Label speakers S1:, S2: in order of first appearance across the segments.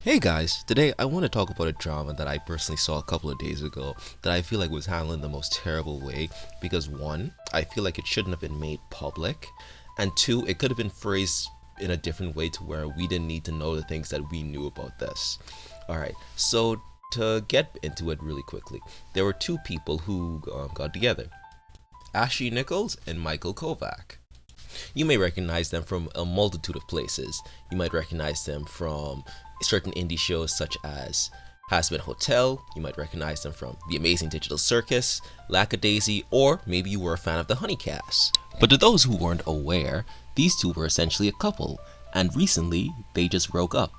S1: Hey guys, today I want to talk about a drama that I personally saw a couple of days ago that I feel like was handled in the most terrible way because one, I feel like it shouldn't have been made public, and two, it could have been phrased in a different way to where we didn't need to know the things that we knew about this. Alright, so to get into it really quickly, there were two people who got together, Ashley Nichols and Michael Kovach. You may recognize them from a multitude of places. You might recognize them from certain indie shows such as Hazbin Hotel. You might recognize them from The Amazing Digital Circus, Lackadaisy, or maybe you were a fan of the Honeycast. But to those who weren't aware, these two were essentially a couple, and recently they just broke up.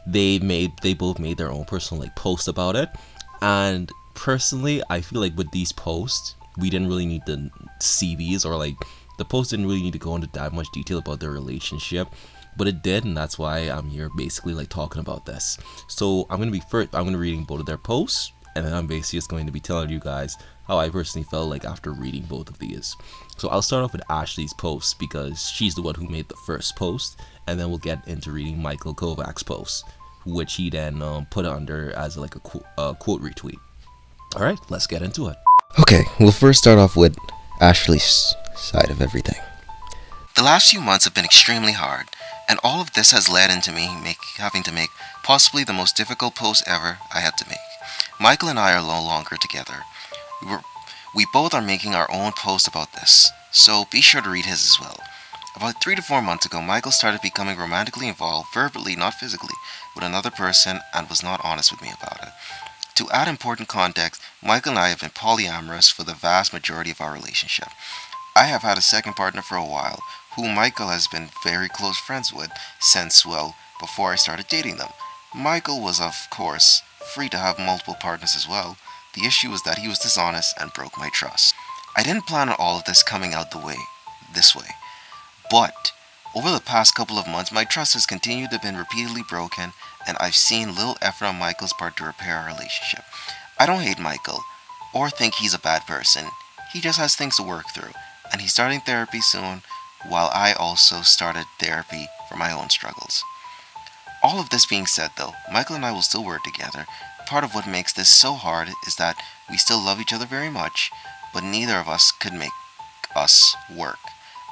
S1: They both made their own personal post about it, and personally I feel like with these posts we didn't really need to see these, or the post didn't really need to go into that much detail about their relationship, but it did, and that's why I'm here basically talking about this. So I'm gonna be reading both of their posts, and then I'm basically just going to be telling you guys how I personally felt after reading both of these. So I'll start off with Ashley's post because she's the one who made the first post, and then we'll get into reading Michael Kovach's post, which he then put under as a quote retweet. All right, let's get into it. Okay, we'll first start off with Ashley's side of everything. The last few months have been extremely hard, and all of this has led into me having to make possibly the most difficult post ever I had to make. Michael and I are no longer together. We both are making our own post about this, so be sure to read his as well. About 3 to 4 months ago, Michael started becoming romantically involved, verbally, not physically, with another person and was not honest with me about it. To add important context, Michael and I have been polyamorous for the vast majority of our relationship. I have had a second partner for a while, who Michael has been very close friends with since, well, before I started dating them. Michael was, of course, free to have multiple partners as well. The issue was that he was dishonest and broke my trust. I didn't plan on all of this coming out this way. But over the past couple of months, my trust has continued to been repeatedly broken, and I've seen little effort on Michael's part to repair our relationship. I don't hate Michael, or think he's a bad person. He just has things to work through, and he's starting therapy soon, while I also started therapy for my own struggles. All of this being said though, Michael and I will still work together. Part of what makes this so hard is that we still love each other very much, but neither of us could make us work.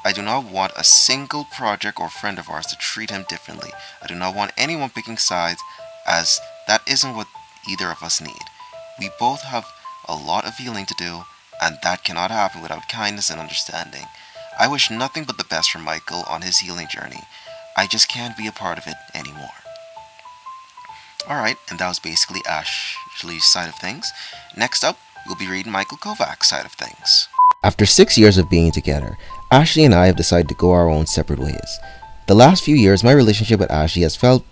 S1: I do not want a single project or friend of ours to treat him differently. I do not want anyone picking sides, as that isn't what either of us need. We both have a lot of healing to do, and that cannot happen without kindness and understanding. I wish nothing but the best for Michael on his healing journey. I just can't be a part of it anymore. Alright, and that was basically Ashley's side of things. Next up, we'll be reading Michael Kovach's side of things. After 6 years of being together, Ashley and I have decided to go our own separate ways. The last few years, my relationship with Ashley has felt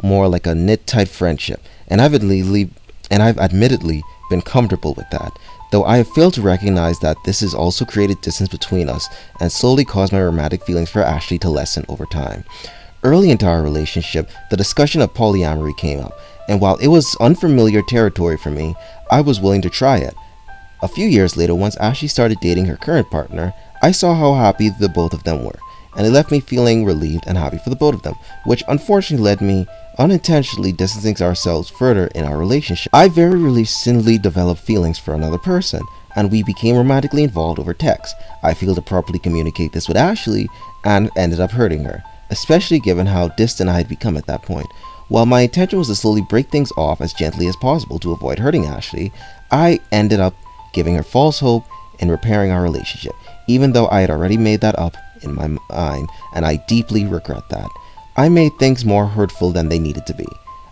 S1: more like a knit-tight friendship, and I've admittedly been comfortable with that, though I have failed to recognize that this has also created distance between us and slowly caused my romantic feelings for Ashley to lessen over time. Early into our relationship, the discussion of polyamory came up, and while it was unfamiliar territory for me, I was willing to try it. A few years later, once Ashley started dating her current partner, I saw how happy the both of them were, and it left me feeling relieved and happy for the both of them, which unfortunately led me unintentionally distancing ourselves further in our relationship. I very recently developed feelings for another person, and we became romantically involved over text. I failed to properly communicate this with Ashley and ended up hurting her, especially given how distant I had become at that point. While my intention was to slowly break things off as gently as possible to avoid hurting Ashley, I ended up giving her false hope in repairing our relationship, even though I had already made that up in my mind, and I deeply regret that. I made things more hurtful than they needed to be.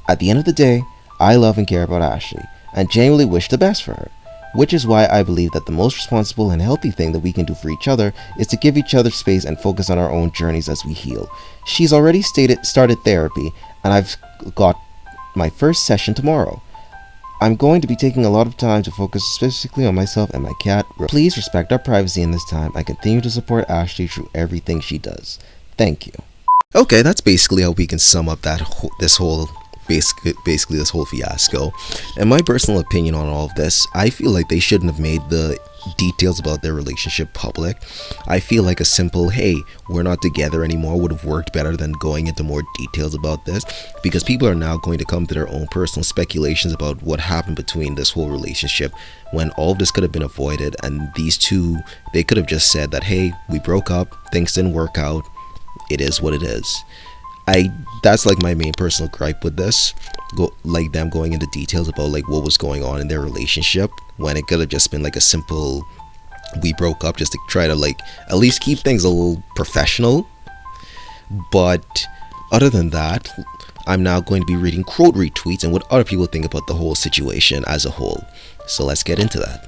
S1: At the end of the day, I love and care about Ashley, and genuinely wish the best for her, which is why I believe that the most responsible and healthy thing that we can do for each other is to give each other space and focus on our own journeys as we heal. She's already started therapy, and I've got my first session tomorrow. I'm going to be taking a lot of time to focus specifically on myself and my cat. Please respect our privacy in this time and continue to support Ashley through everything she does. Thank you. Okay, that's basically how we can sum up this whole basically this whole fiasco. And my personal opinion on all of this, I feel like they shouldn't have made the details about their relationship public. I feel like a simple "hey, we're not together anymore" would have worked better than going into more details about this, because people are now going to come to their own personal speculations about what happened between this whole relationship, when all of this could have been avoided. And these two, they could have just said that, hey, we broke up, things didn't work out, it is what it is. That's like my main personal gripe with this, like them going into details about like what was going on in their relationship, when it could have just been like a simple "we broke up," just to try to like at least keep things a little professional. But other than that, I'm now going to be reading quote retweets and what other people think about the whole situation as a whole. So let's get into that.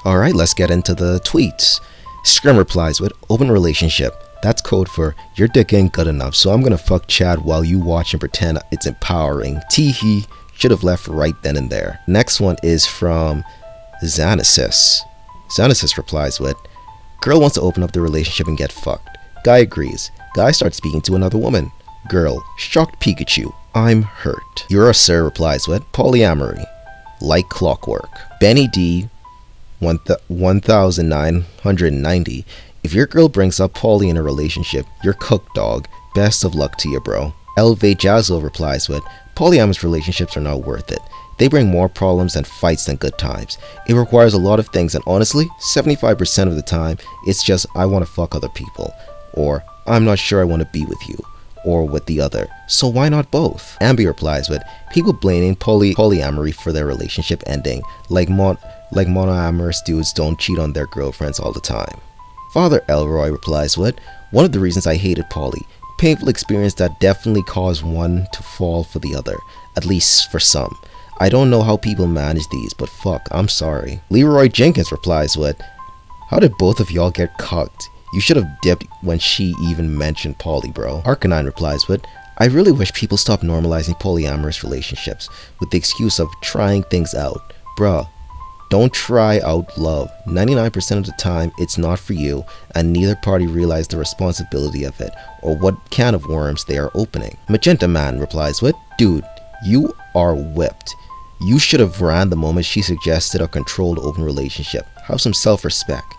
S1: Alright, let's get into the tweets. Scrim replies with "open relationship. That's code for your dick ain't good enough, so I'm gonna fuck Chad while you watch and pretend it's empowering. Teehee, should have left right then and there." Next one is from Xanasis. Xanasis replies with "girl wants to open up the relationship and get fucked. Guy agrees. Guy starts speaking to another woman. Girl, shocked Pikachu. I'm hurt." Yura Sir replies with "polyamory. Like clockwork." Benny D 1990. "If your girl brings up poly in a relationship, you're cooked, dog. Best of luck to you, bro." Elvay Jazzo replies with "polyamorous relationships are not worth it. They bring more problems and fights than good times. It requires a lot of things, and honestly, 75% of the time, it's just I want to fuck other people, or I'm not sure I want to be with you, or with the other. So why not both?" Ambi replies with "people blaming polyamory for their relationship ending, like monoamorous dudes don't cheat on their girlfriends all the time." Father Elroy replies with "one of the reasons I hated poly. Painful experience that definitely caused one to fall for the other, at least for some. I don't know how people manage these, but fuck, I'm sorry." Leroy Jenkins replies with "how did both of y'all get cucked? You should have dipped when she even mentioned poly, bro." Arcanine replies with "I really wish people stop normalizing polyamorous relationships with the excuse of trying things out. Bruh, don't try out love. 99% of the time, it's not for you, and neither party realize the responsibility of it, or what can of worms they are opening." Magenta Man replies with "dude, you are whipped. You should have ran the moment she suggested a controlled open relationship. Have some self-respect.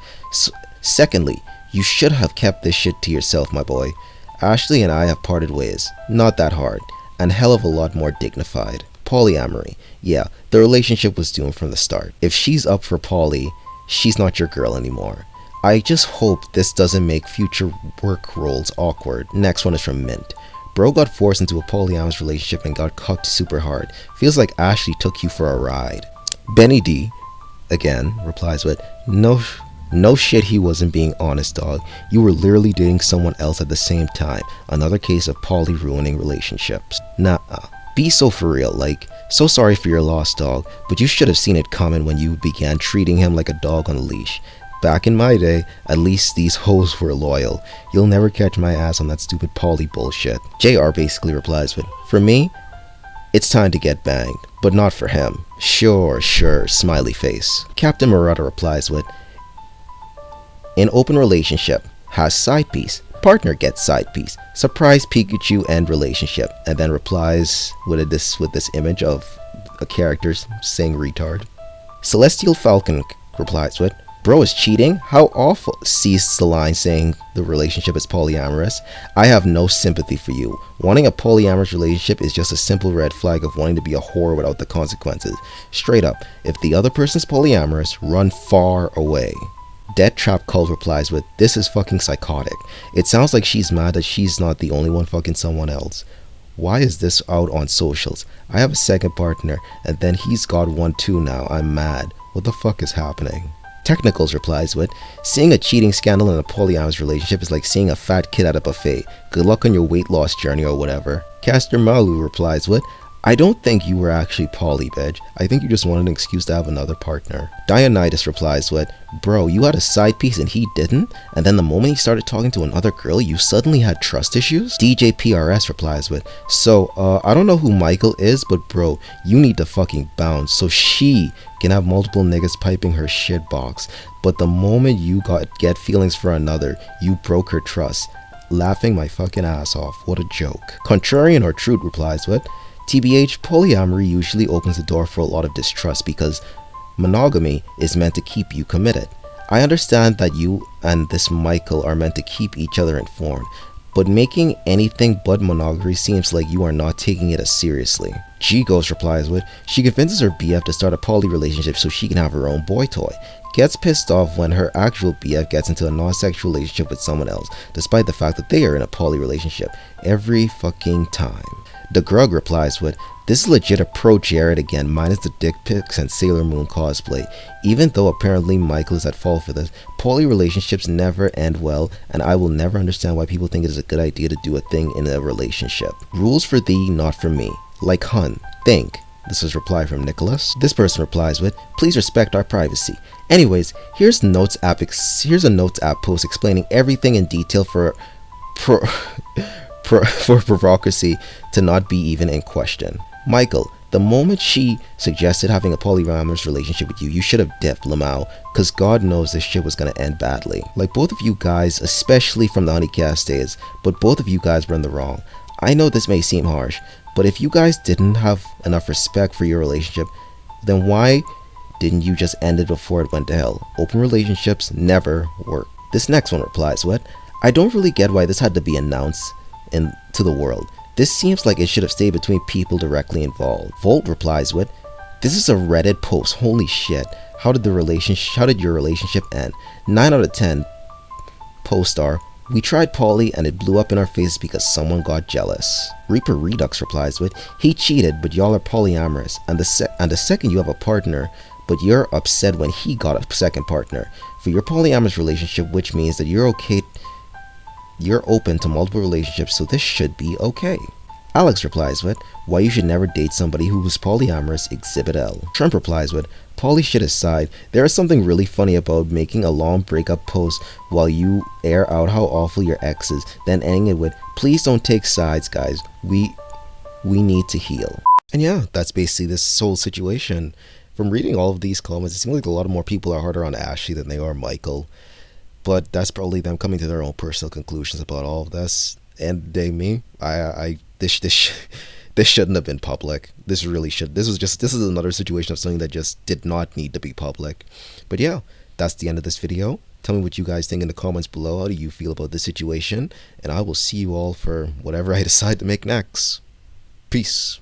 S1: Secondly, you should have kept this shit to yourself, my boy. Ashley and I have parted ways. Not that hard, and hell of a lot more dignified. Polyamory. Yeah, the relationship was doomed from the start. If she's up for poly, she's not your girl anymore. I just hope this doesn't make future work roles awkward." Next one is from Mint. "Bro got forced into a polyamorous relationship and got cucked super hard. Feels like Ashley took you for a ride." Benny D, again, replies with No shit, he wasn't being honest, dog. You were literally dating someone else at the same time. Another case of poly ruining relationships. Nah, be so for real, like, so sorry for your loss, dog, but you should have seen it coming when you began treating him like a dog on a leash. Back in my day, at least these hoes were loyal. You'll never catch my ass on that stupid poly bullshit." JR basically replies with, "For me, it's time to get banged, but not for him." Sure, smiley face. Captain Murata replies with, "in open relationship, has side piece, partner gets side piece, surprise Pikachu end relationship," and then replies with this image of a character saying retard. Celestial Falcon replies with, "bro is cheating? How awful." Sees the line saying the relationship is polyamorous. "I have no sympathy for you. Wanting a polyamorous relationship is just a simple red flag of wanting to be a whore without the consequences. Straight up, if the other person's polyamorous, run far away." Dead Trap Cult replies with, "this is fucking psychotic. It sounds like she's mad that she's not the only one fucking someone else. Why is this out on socials? I have a second partner, and then he's got one too now. I'm mad. What the fuck is happening?" Technicals replies with, "seeing a cheating scandal in a polyamorous relationship is like seeing a fat kid at a buffet. Good luck on your weight loss journey or whatever." Caster Malu replies with, "I don't think you were actually poly, bitch. I think you just wanted an excuse to have another partner." Dionytus replies with, "bro, you had a side piece and he didn't? And then the moment he started talking to another girl, you suddenly had trust issues?" DJ PRS replies with, "so, I don't know who Michael is, but bro, you need to fucking bounce so she can have multiple niggas piping her shit box. But the moment you get feelings for another, you broke her trust. Laughing my fucking ass off. What a joke." Contrarian or Truth replies with,
S2: TBH, polyamory usually opens the door for a lot of distrust because monogamy is meant to keep you committed. I understand that you and this Michael are meant to keep each other informed, but making anything but monogamy seems like you are not taking it as seriously. G Ghost replies with, she convinces her BF to start a poly relationship so she can have her own boy toy. Gets pissed off when her actual BF gets into a non-sexual relationship with someone else, despite the fact that they are in a poly relationship. Every fucking time. The Grug replies with, this is legit a pro Jared again, minus the dick pics and Sailor Moon cosplay. Even though apparently Michael is at fault for this, poly relationships never end well, and I will never understand why people think it is a good idea to do a thing in a relationship. Rules for thee, not for me. Like hun, think. This is a reply from Nichols. This person replies with, please respect our privacy. Anyways, here's a Notes app post explaining everything in detail for provocacy to not be even in question. Michael, the moment she suggested having a polyamorous relationship with you, you should have dipped, Lamau, cause God knows this shit was gonna end badly. Like both of you guys, especially from the Honeycast days, but both of you guys were in the wrong. I know this may seem harsh, but if you guys didn't have enough respect for your relationship, then why didn't you just end it before it went to hell? Open relationships never work. This next one replies with, I don't really get why this had to be announced to the world. This seems like it should have stayed between people directly involved. Volt replies with, this is a Reddit post, holy shit. How did your relationship end? 9 out of 10 post are, we tried poly and it blew up in our faces because someone got jealous. Reaper Redux replies with, he cheated but y'all are polyamorous, and the second you have a partner, but you're upset when he got a second partner. For your polyamorous relationship, which means that you're open to multiple relationships, so this should be okay. Alex replies with, why you should never date somebody who was polyamorous, exhibit L. Trump replies with, poly shit aside, there is something really funny about making a long breakup post while you air out how awful your ex is, then ending it with, please don't take sides guys, we need to heal. And yeah, that's basically this whole situation. From reading all of these comments, it seems like a lot more people are harder on Ashley than they are Michael. But that's probably them coming to their own personal conclusions about all of this. And this shouldn't have been public. This really should. This is another situation of something that just did not need to be public. But yeah, that's the end of this video. Tell me what you guys think in the comments below. How do you feel about this situation? And I will see you all for whatever I decide to make next. Peace.